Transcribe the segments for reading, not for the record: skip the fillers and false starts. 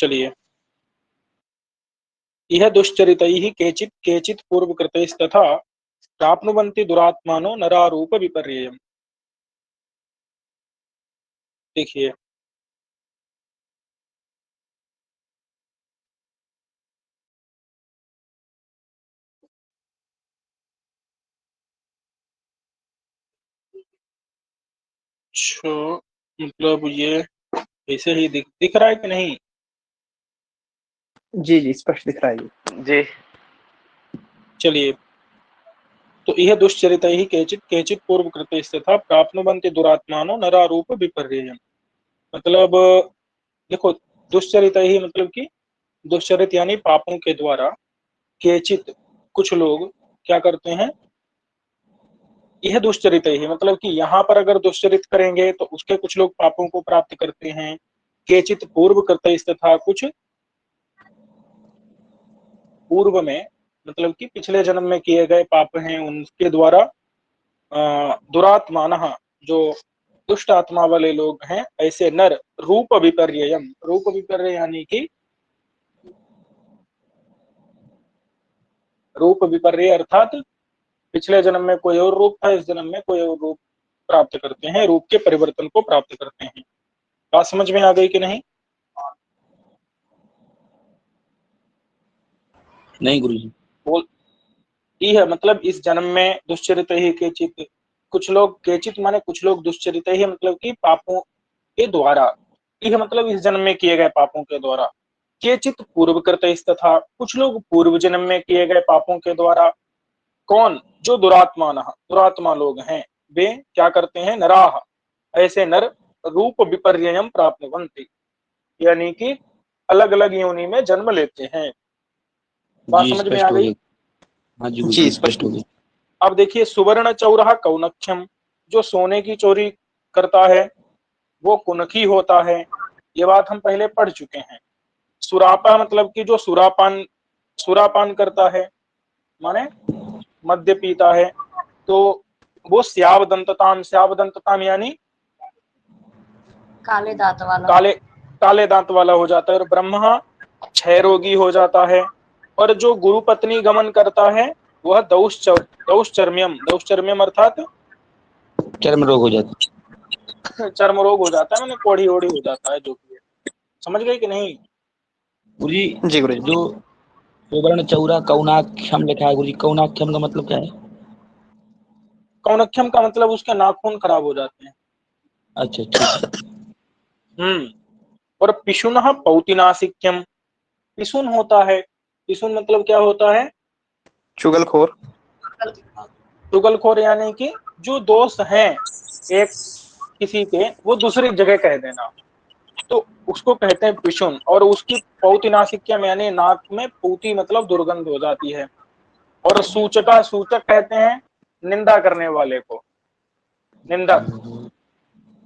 चलिए, इह दुश्चरितैः केचित् केचित् पूर्वकृतैस्तथा प्राप्नुवन्ति दुरात्मानो नरारूप विपर्ययम्। देखिए, अच्छा, मतलब ये ऐसे ही दिख रहा है कि नहीं? जी जी, स्पष्ट दिख रहा है जी। चलिए, तो यह दुश्चरितैः केचित् केचित् पूर्वकृतैस्तथा प्राप्नुवन्ति दुरात्मानो नरारूप विपर्ययम्। मतलब देखो, दुश्चरितैः मतलब कि दुश्चरित यानी पापों के द्वारा, केचित कुछ लोग क्या करते हैं, यह दुश्चरितैः मतलब कि यहाँ पर अगर दुश्चरित करेंगे तो उसके कुछ लोग पापों को प्राप्त करते हैं। केचित पूर्वकृतैस्तथा कुछ पूर्व में मतलब कि पिछले जन्म में किए गए पाप हैं उनके द्वारा दुरात्मानः जो दुष्ट आत्मा वाले लोग हैं, ऐसे नर रूप विपर्ययम्, रूप विपर्य यानी कि रूप विपर्य अर्थात पिछले जन्म में कोई और रूप था, इस जन्म में कोई और रूप प्राप्त करते हैं, रूप के परिवर्तन को प्राप्त करते हैं। बात समझ में आ गई कि नहीं? नहीं गुरुजी। बोल यह मतलब इस जन्म में दुश्चरित ही केचित, कुछ लोग, केचित माने कुछ लोग, दुश्चरित ही मतलब कि पापों के द्वारा, यह मतलब इस जन्म में किए गए पापों के द्वारा, केचित पूर्वकृत तथा कुछ लोग पूर्व जन्म में किए गए पापों के द्वारा। कौन? जो दुरात्मा लोग हैं, वे क्या करते हैं, नराह, ऐसे नर रूप विपर्ययम् प्राप्नुवन्ति, यानी कि अलग अलग योनि में जन्म लेते हैं। बात समझ में आ गई? हाँ जी, स्पष्ट हो गई। अब देखिए, सुवर्ण चौरहा कौनख्यम, जो सोने की चोरी करता है वो कुनखी होता है, ये बात हम पहले पढ़ चुके हैं। सुरापा मतलब कि जो सुरापान करता है, माने मद्य पीता है, तो वो श्यावदंतताम यानी काले दांत वाला, काले दांत वाला हो जाता है। और ब्रह्मा क्षय रोगी हो जाता है। और जो गुरु पत्नी गमन करता है वह दौश्चर्म्यम अर्थात चर्म रोग हो जाता है। चर्म रोग हो जाता है, मैंने कोढ़ी ओढ़ी हो जाता है, जो भी है। समझ गए कि नहीं? गुरुजी जी गुरुजी। जो सुवर्ण चौरा कौनाख्यम लिखा है गुरुजी, कौनाख्यम का मतलब क्या है? कौनख्यम का मतलब उसके नाखून खराब हो जाते हैं। अच्छा ठीक है। और पिशुनः पौतिनासिक्यम, पिशुन होता है, पिशुन मतलब क्या होता है, चुगलखोर। चुगलखोर यानी कि जो दोस्त हैं एक किसी के, वो दूसरी जगह कह देना, तो उसको कहते हैं पिशुन। और उसकी पौतिनासिक्यम यानी नाक में पूती मतलब दुर्गंध हो जाती है। और सूचक कहते हैं निंदा करने वाले को, निंदक।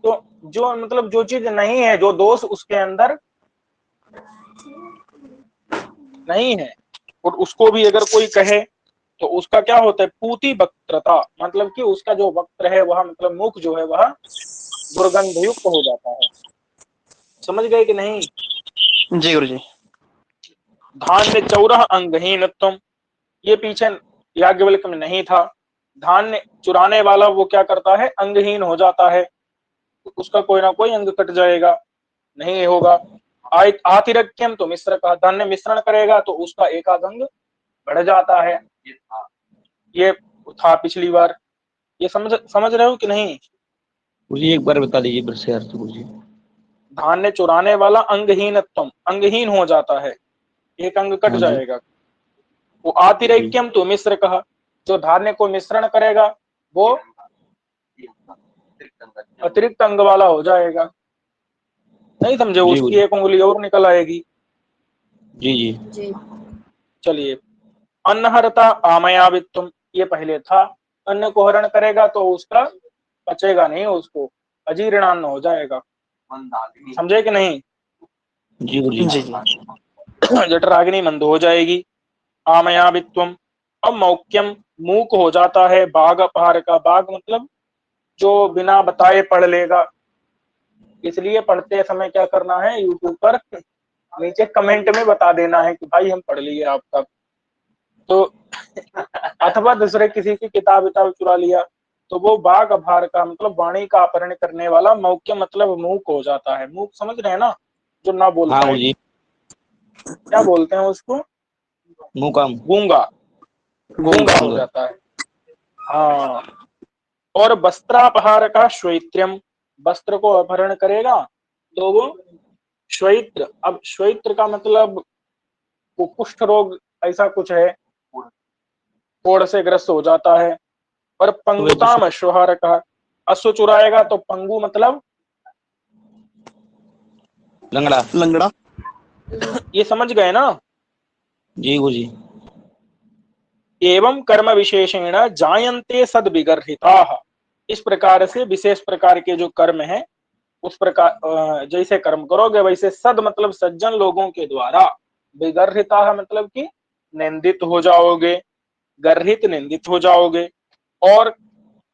तो जो मतलब जो चीज नहीं है, जो दोष उसके अंदर नहीं है, और उसको भी अगर कोई कहे तो उसका क्या होता है, पूती वक्त्रता, मतलब कि उसका जो वक्त्र है वह मतलब मुख जो है वह दुर्गंध युक्त हो जाता है। समझ गए कि नहीं? जी गुरुजी। धान्य चौरह अंगहीनत्वम, ये पीछे याज्ञवल्क में नहीं था। धान्य चुराने वाला वो क्या करता है, अंगहीन हो जाता है, उसका कोई ना कोई अंग कट जाएगा, नहीं होगा। आतिरक्यम, तो मिश्र का, धान्य मिश्रण करेगा तो उसका एक आध अंग बढ़ जाता है। ये था पिछली बार। ये समझ रहे हो कि नहीं? गुरुजी एक बार बता दीजिए फिर से अर्थ गुरुजी। धान्य चुराने वाला अंगहीनत्वम, अंगहीन हो जाता है, एक अंग कट जाएगा। वो आतिरेक्यम, तो मिश्र कहा, जो धान्य को मिश्रण करेगा वो अतिरिक्त अंग वाला हो जाएगा। नहीं समझे? उसकी एक उंगली और निकल आएगी। जी जी। चलिए, अन्नहरता आमयावित्तम, ये पहले था, अन्न को हरण करेगा तो उसका पचेगा नहीं, उसको अजीर्णान्न हो जाएगा। समझे कि नहीं? जी गुरुजी। जठराग्नि मंद हो जाएगी। आमयावित्वम। अब मौक्यम, मूक हो जाता है, बाघ अपहार का, बाघ मतलब जो बिना बताए पढ़ लेगा। इसलिए पढ़ते समय क्या करना है, यूट्यूब पर नीचे कमेंट में बता देना है कि भाई हम पढ़ लिए आपका। तो अथवा दूसरे किसी की किताब चुरा लिया तो वो बाघ अभार का मतलब वाणी का अपहरण करने वाला मौक्य मतलब मूक हो जाता है। मूक समझ रहे हैं ना, जो ना बोल हाँ पाए, गुरुजी। क्या बोलते हैं उसको, मुकाम। गूंगा, गूंगा हो जाता है। हाँ, और वस्त्रापहार का श्वैत्र्यम, वस्त्र को अपहरण करेगा तो वो श्वैत्र। अब श्वैत्र का मतलब कुष्ठ रोग ऐसा कुछ है, कोढ़ से ग्रस्त हो जाता है। और पंगुताम अश्वहार का, अश्व चुराएगा तो पंगु मतलब लंगड़ा। लंगड़ा। ये समझ गए ना। जी गुरुजी। एवं कर्म विशेषेण जायन्ते सद्विगर्हिताः, इस प्रकार से विशेष प्रकार के जो कर्म है उस प्रकार जैसे कर्म करोगे वैसे सद मतलब सज्जन लोगों के द्वारा, विगर्हिता मतलब कि निंदित हो जाओगे, गर्हित निंदित हो जाओगे। और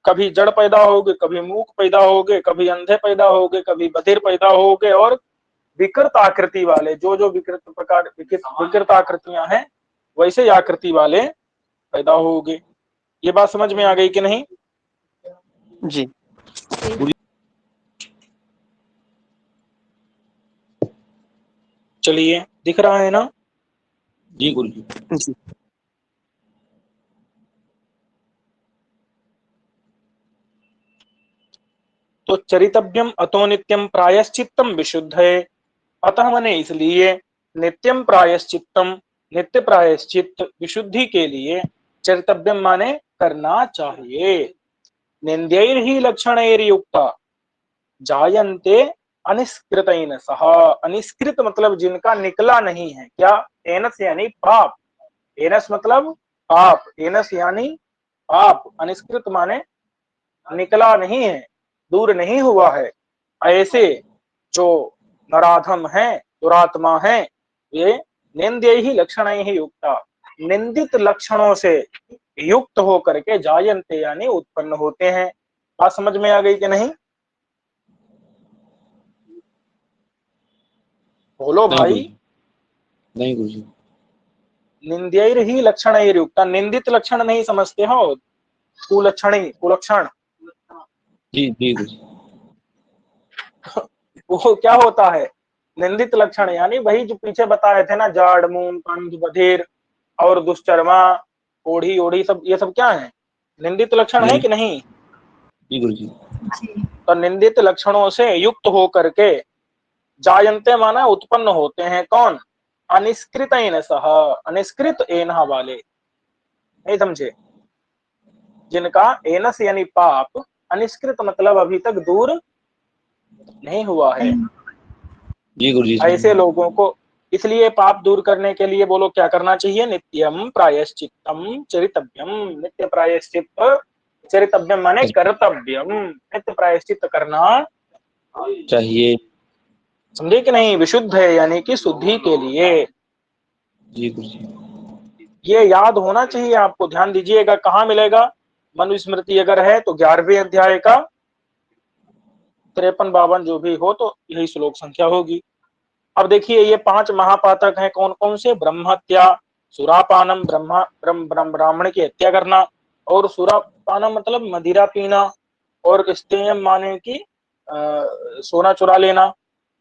कभी जड़ पैदा होगे, कभी मूक पैदा होगे, कभी अंधे पैदा होगे, कभी बधिर पैदा होगे, और विकृत आकृति वाले, जो जो विकृत प्रकार विकृत आकृतियां हैं वैसे आकृति वाले पैदा होगे। ये बात समझ में आ गई कि नहीं? जी। चलिए, दिख रहा है ना? जी गुरुजी। जी। तो चरितव्यम अतो नित्यम प्रायश्चित्तम विशुद्ध है। अतः मैंने इसलिए नित्यम प्रायश्चित्तम, नित्य प्रायश्चित्त विशुद्धि के लिए चरितव्यम माने करना चाहिए। निंद्यैर ही लक्षणैर युक्ता जायन्ते अनिष्कृतेन सह, अनिष्कृत मतलब जिनका निकला नहीं है, क्या? एनस यानी पाप, एनस मतलब पाप, एनस यानी पाप, अनिष्कृत माने निकला नहीं है, दूर नहीं हुआ है। ऐसे जो नराधम है, दुरात्मा है, ये निंद्य ही लक्षण ही युक्ता, निंदित लक्षणों से युक्त होकर के जायन्ते यानी उत्पन्न होते हैं। बात समझ में आ गई कि नहीं? बोलो भाई। नहीं गुरुजी। निंद्यैर ही लक्षणैर युक्ता, निंदित लक्षण नहीं समझते हो, कुलक्षणी, कुलक्षण। जी जी गुरुजी। वो क्या होता है? निंदित लक्षण यानी वही जो पीछे बताए थे ना, जाड़, मून, कंध, बधिर और दुश्चर्मा, ओढ़ी ओढ़ी, सब ये सब क्या है? निंदित लक्षण है कि नहीं? जी गुरुजी। तो निंदित लक्षणों से युक्त होकर के जायन्ते माना उत्पन्न होते हैं। कौन? अनिष्कृत सह, अनिष्कृत एनहा वाले, नहीं समझे? जिनका एनस यानी पाप, अनिष्कृत मतलब अभी तक दूर नहीं हुआ है, जी गुरुजी। ऐसे लोगों को। इसलिए पाप दूर करने के लिए बोलो क्या करना चाहिए? नित्यम प्रायश्चित्तम चरितव्यम, नित्य प्रायश्चित चरितव्यम माने कर्तव्यम, नित्य प्रायश्चित करना चाहिए। समझे कि नहीं? विशुद्ध है यानी कि शुद्धि के लिए। जी गुरुजी। ये याद होना चाहिए आपको, ध्यान दीजिएगा। कहाँ मिलेगा? मनुस्मृति अगर है तो 11वें अध्याय का 53-52 जो भी हो तो यही श्लोक संख्या होगी। अब देखिए, ये 5 महापातक हैं, कौन कौन से? ब्रह्महत्या, सुरापानम, ब्राह्मण की हत्या करना, और सुरापानम मतलब मदिरा पीना, और स्तेयम माने की सोना चुरा लेना,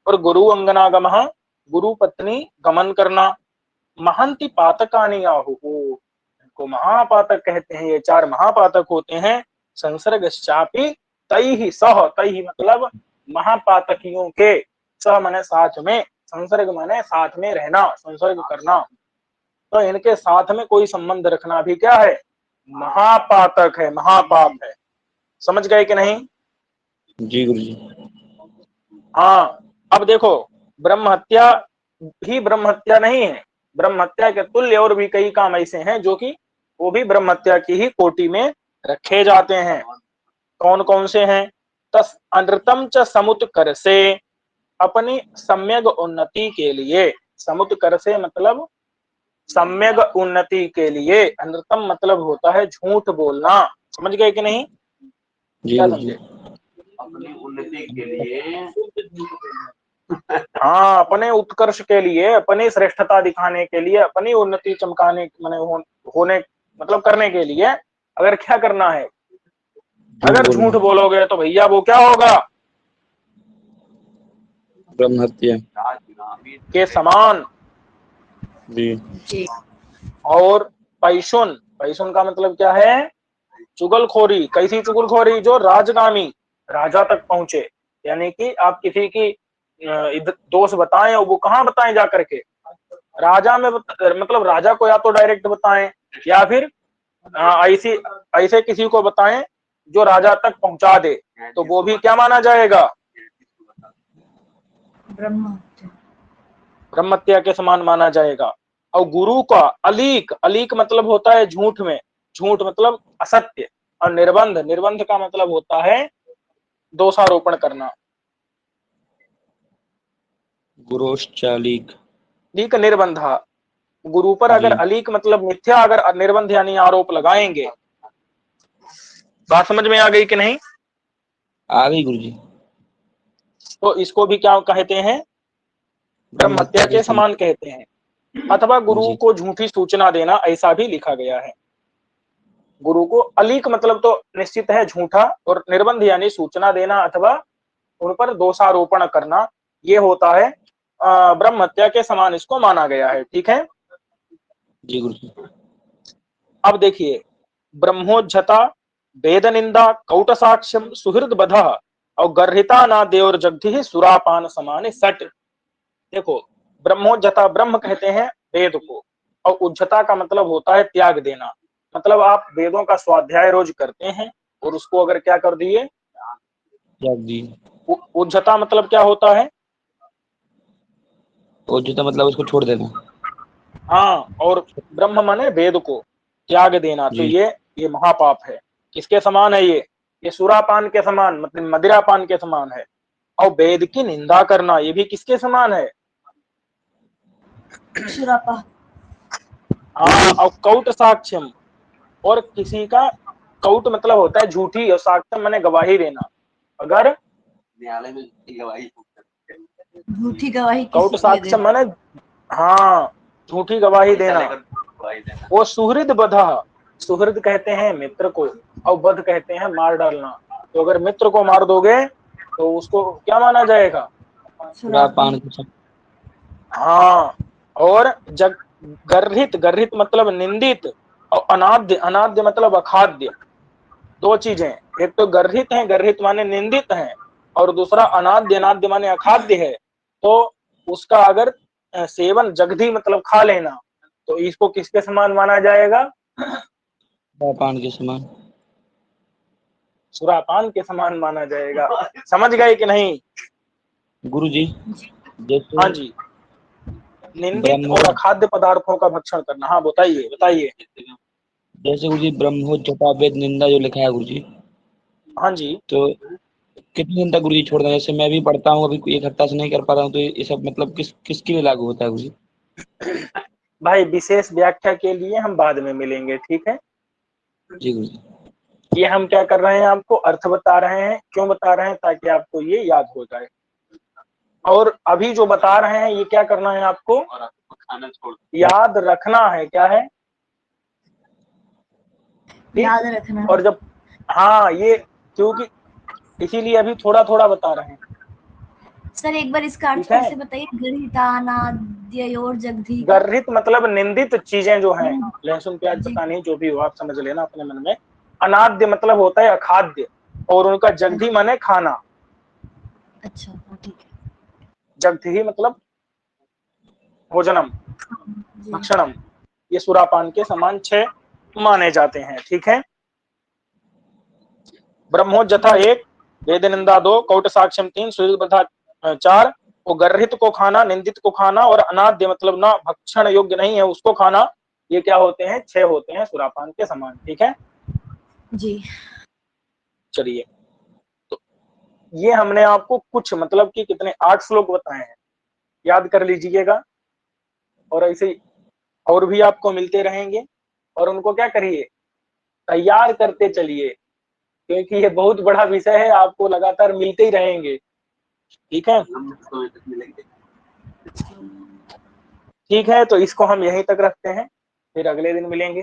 और गुरु अंगनागम, गुरु पत्नी गमन करना। महंति पातकानि आहु, इनको महापातक कहते हैं। ये 4 महापातक होते हैं। संसर्गश्चापि तैहि सह, तैहि मतलब महापातकियों के, सह माने साथ में, संसर्ग माने साथ में रहना, संसर्ग करना। तो इनके साथ में कोई संबंध रखना भी क्या है? महापातक है, महापाप है। समझ गए कि नहीं? जी गुरुजी। हाँ, अब देखो, ब्रह्म हत्या ही ब्रह्म हत्या नहीं है, ब्रह्म हत्या के तुल्य और भी कई काम ऐसे हैं जो कि वो भी ब्रह्म हत्या की ही कोटि में रखे जाते हैं। कौन कौन से हैं? तस अनृतम च समुत्कर से, अपनी सम्यक उन्नति के लिए, समुत्कर से मतलब सम्यक उन्नति के लिए, अनृतम मतलब होता है झूठ बोलना। समझ गए कि नहीं? जी क्या गुरुजी। समझे? अपनी उन्नति के लिए हाँ, अपने उत्कर्ष के लिए, अपनी श्रेष्ठता दिखाने के लिए, अपनी उन्नति चमकाने माने होने मतलब करने के लिए अगर क्या करना है, अगर झूठ बोलोगे तो भैया वो क्या होगा, ब्रह्म हत्या के समान। जी। जी। और पैशुन, पैशुन का मतलब क्या है, चुगलखोरी। कैसी चुगलखोरी, जो राजगामी, राजा तक पहुंचे। यानी कि आप किसी की दोष बताएं और वो कहाँ बताएं जा करके, राजा में मतलब राजा को या तो डायरेक्ट बताएं या फिर ऐसी ऐसे किसी को बताएं जो राजा तक पहुंचा दे, तो वो भी क्या माना जाएगा, ब्रह्म हत्या के समान माना जाएगा। और गुरु का अलीक, अलीक मतलब होता है झूठ में, झूठ मतलब असत्य। और निर्बंध, निर्बंध का मतलब होता है दोषारोपण करना। गुरोश्चालीक, लीक निर्बंधा, गुरु पर अगर अलीक मतलब मिथ्या, अगर निर्बंध यानी आरोप लगाएंगे। बात समझ में आ गई कि नहीं? आ गई गुरुजी। तो इसको भी क्या कहते हैं, ब्रह्म हत्या के समान कहते हैं। अथवा गुरु को झूठी सूचना देना, ऐसा भी लिखा गया है। गुरु को अलीक मतलब तो निश्चित है झूठा, और निर्बंध यानी सूचना देना अथवा उन पर दोषारोपण करना, ये होता है ब्रह्म हत्या के समान, इसको माना गया है। ठीक है जी गुरुजी। अब देखिए, ब्रह्मोज्झता, वेद निंदा, कौट साक्ष्यम, सुहृद बध और गर्हिता ना देवर जगधि सुरापान समान सट। देखो, ब्रह्मोज्झता, ब्रह्म कहते हैं वेद को, और उज्झता का मतलब होता है त्याग देना। मतलब आप वेदों का स्वाध्याय रोज करते हैं और उसको अगर क्या कर दिए, त्याग दिए। उज्झता मतलब क्या होता है, उज्झता मतलब उसको छोड़ देना। हाँ, और ब्रह्म माने वेद को त्याग देना, तो ये महापाप है। किसके समान है ये सुरापान के समान, मतलब मदिरापान के समान है। और वेद की निंदा करना, ये भी किसके समान है, सुरापा। हाँ। और कौट साक्ष्यम, और किसी का कौट मतलब होता है झूठी, और साक्ष्यम माने गवाही देना। अगर न्यायालय में गवाही, झूठी गवाही कौट किसी के लिए साक्ष्यम देना। माने, हाँ, झूठी गवाही देना। वो सुहृद बधा, सुहृद कहते हैं मित्र को, और बध कहते हैं मार डालना। तो अगर मित्र को मार दोगे तो उसको क्या माना जाएगा, सुरापान। हाँ। और जग गर्हित, गर्हित मतलब निंदित, और अनाद्य, अनाद्य मतलब अखाद्य। दो चीजें, एक तो गर्हित है, गर्हित माने निंदित है, और दूसरा अनाद्य, अनाद्य माने अखाद्य है। तो उसका अगर सेवन, जगधी मतलब खा लेना, तो इसको किसके समान माना जाएगा, सुरापान के समान। सुरापान के समान माना जाएगा। समझ गए कि नहीं गुरुजी? हाँ जैसे जी, निंदित और अखाद्य पदार्थों का भक्षण करना। हाँ बताइए बताइए। जैसे गुरुजी ब्रह्मोज्झता, वेद निंदा जो लिखा है गुरुजी, हाँ जी, तो कितने दिन तक गुरुजी छोड़ना है? जैसे मैं भी पढ़ता हूँ, अभी एक हफ्ता से नहीं कर पा रहा हूँ, तो ये सब मतलब किसके लिए लागू होता है गुरुजी? भाई विशेष व्याख्या के लिए हम बाद में मिलेंगे, ठीक है। जी गुरुजी। ये हम क्या कर रहे हैं, आपको अर्थ बता रहे हैं। क्यों बता रहे हैं, ताकि आपको ये याद हो जाए। और अभी जो बता रहे हैं ये क्या करना है, आपको याद रखना है। क्या है, याद रखना। और जब, हाँ, ये क्योंकि इसीलिए अभी थोड़ा थोड़ा बता रहे हैं। सर एक बार इसका अर्थ फिर से बताइए। गर्हितानाद्ययोर जगधी का गर्हित मतलब निंदित चीजें जो हैं, लहसुन प्याज पता नहीं, जो भी हो आप समझ लेना अपने मन में। अनाद्य मतलब होता है अखाद्य, और उनका जगधी माने खाना। अच्छा ठीक है। जगधी मतलब भोजनम, भक्षणम। ये सुरापान के समान 6 माने जाते हैं, ठीक है। ब्रह्मोज्झता 1, वेद निंदा 2, कौट साक्ष्यम 3, सुहृद 4, वो गर्हित को खाना, निंदित को खाना, और अनाद्य मतलब ना भक्षण योग्य नहीं है उसको खाना। ये क्या होते हैं, 6 होते हैं सुरापान के समान, ठीक है जी। चलिए, तो ये हमने आपको कुछ मतलब कि कितने 8 श्लोक बताए हैं, याद कर लीजिएगा। और ऐसे ही और भी आपको मिलते रहेंगे, और उनको क्या करिए, तैयार करते चलिए, क्योंकि ये बहुत बड़ा विषय है, आपको लगातार मिलते ही रहेंगे, ठीक है। ठीक है, तो इसको हम यहीं तक रखते हैं, फिर अगले दिन मिलेंगे।